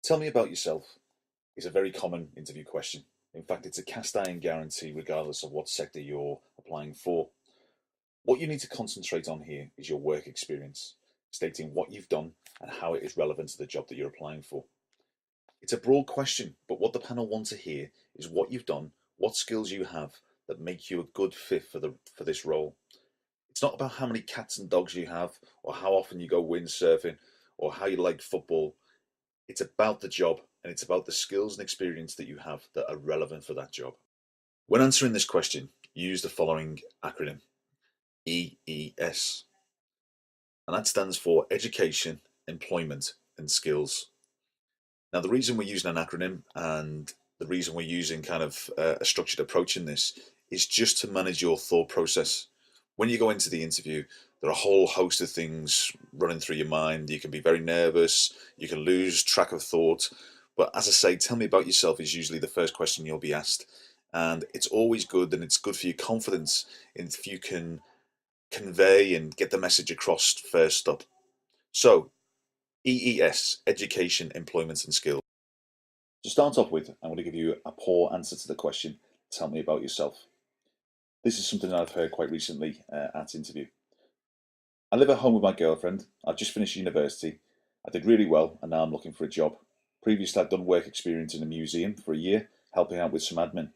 Tell me about yourself is a very common interview question. In fact, it's a cast iron guarantee regardless of what sector you're applying for. What you need to concentrate on here is your work experience, stating what you've done and how it is relevant to the job that you're applying for. It's a broad question, but what the panel want to hear is what you've done, what skills you have that make you a good fit for this role. It's not about how many cats and dogs you have, or how often you go windsurfing, or how you like football. It's about the job, and it's about the skills and experience that you have that are relevant for that job. When answering this question, use the following acronym: EES, and that stands for Education, Employment, and Skills. Now, the reason we're using an acronym and the reason we're using kind of a structured approach in this is just to manage your thought process. When you go into the interview, there are a whole host of things running through your mind. You can be very nervous, you can lose track of thought. But as I say, tell me about yourself is usually the first question you'll be asked. And it's always good, and it's good for your confidence if you can convey and get the message across first up. So, EES, Education, Employment and Skills. To start off with, I'm going to give you a poor answer to the question, tell me about yourself. This is something that I've heard quite recently at interview. I live at home with my girlfriend. I've just finished university. I did really well and now I'm looking for a job. Previously, I'd done work experience in a museum for a year, helping out with some admin.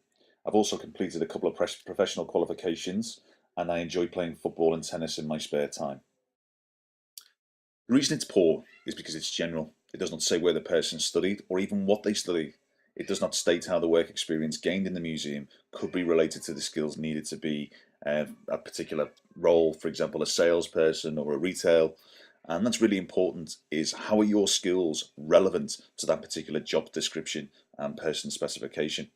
I've also completed a couple of professional qualifications and I enjoy playing football and tennis in my spare time. The reason it's poor is because it's general. It does not say where the person studied or even what they studied. It does not state how the work experience gained in the museum could be related to the skills needed to be a particular role, for example, a salesperson or a retail. And that's really important, is how are your skills relevant to that particular job description and person specification.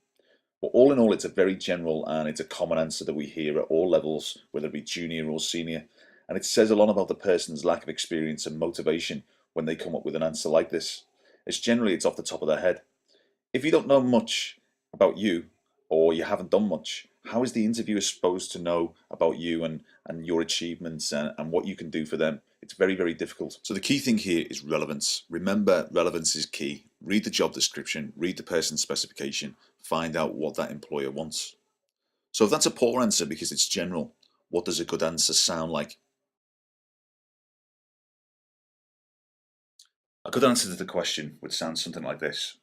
But all in all, it's a very general and it's a common answer that we hear at all levels, whether it be junior or senior. And it says a lot about the person's lack of experience and motivation when they come up with an answer like this. It's off the top of their head. If you don't know much about you, or you haven't done much, how is the interviewer supposed to know about you and your achievements and what you can do for them? It's very, very difficult. So the key thing here is relevance. Remember, relevance is key. Read the job description, read the person's specification, find out what that employer wants. So if that's a poor answer because it's general, what does a good answer sound like? A good answer to the question would sound something like this.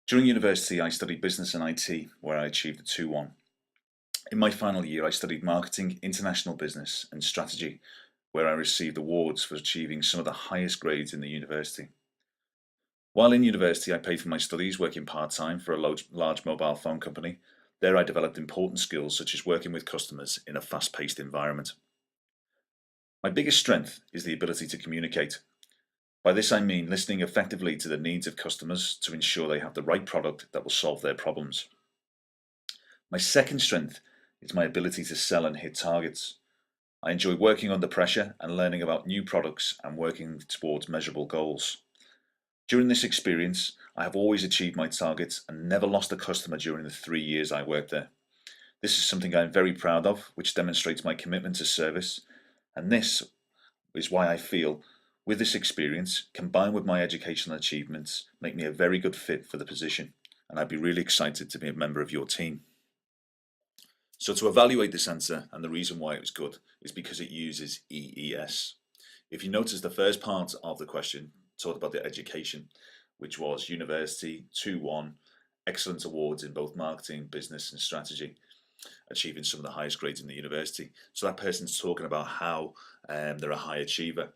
During university, I studied business and IT, where I achieved a 2-1. In my final year, I studied marketing, international business, and strategy, where I received awards for achieving some of the highest grades in the university. While in university, I paid for my studies working part-time for a large mobile phone company. There I developed important skills such as working with customers in a fast-paced environment. My biggest strength is the ability to communicate. By this I mean listening effectively to the needs of customers to ensure they have the right product that will solve their problems. My second strength is my ability to sell and hit targets. I enjoy working under pressure and learning about new products and working towards measurable goals. During this experience, I have always achieved my targets and never lost a customer during the 3 years I worked there. This is something I am very proud of, which demonstrates my commitment to service, and this is why I feel with this experience, combined with my educational achievements, make me a very good fit for the position, and I'd be really excited to be a member of your team. So to evaluate this answer, and the reason why it was good, is because it uses EES. If you notice, the first part of the question talked about the education, which was university, 2-1, excellent awards in both marketing, business and strategy, achieving some of the highest grades in the university. So that person's talking about how they're a high achiever.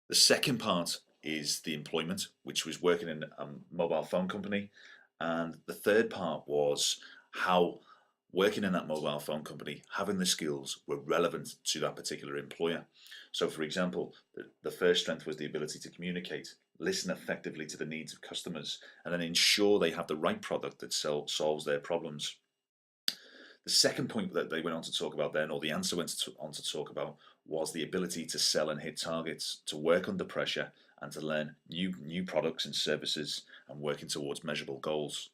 The second part is the employment, which was working in a mobile phone company. And the third part was how working in that mobile phone company, having the skills were relevant to that particular employer. So for example, the first strength was the ability to communicate, listen effectively to the needs of customers, and then ensure they have the right product that solves their problems. The second point that they went on to talk about then, or the answer went on to talk about, was the ability to sell and hit targets, to work under pressure, and to learn new products and services, and working towards measurable goals.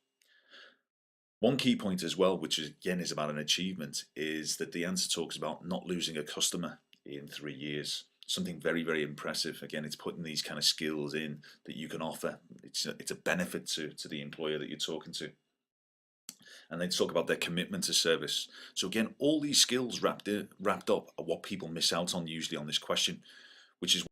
One key point as well, which again is about an achievement, is that the answer talks about not losing a customer in 3 years. something very, very impressive. Again, it's putting these kind of skills in that you can offer. It's a benefit to the employer that you're talking to. And they talk about their commitment to service. So again, all these skills wrapped up are what people miss out on usually on this question, which is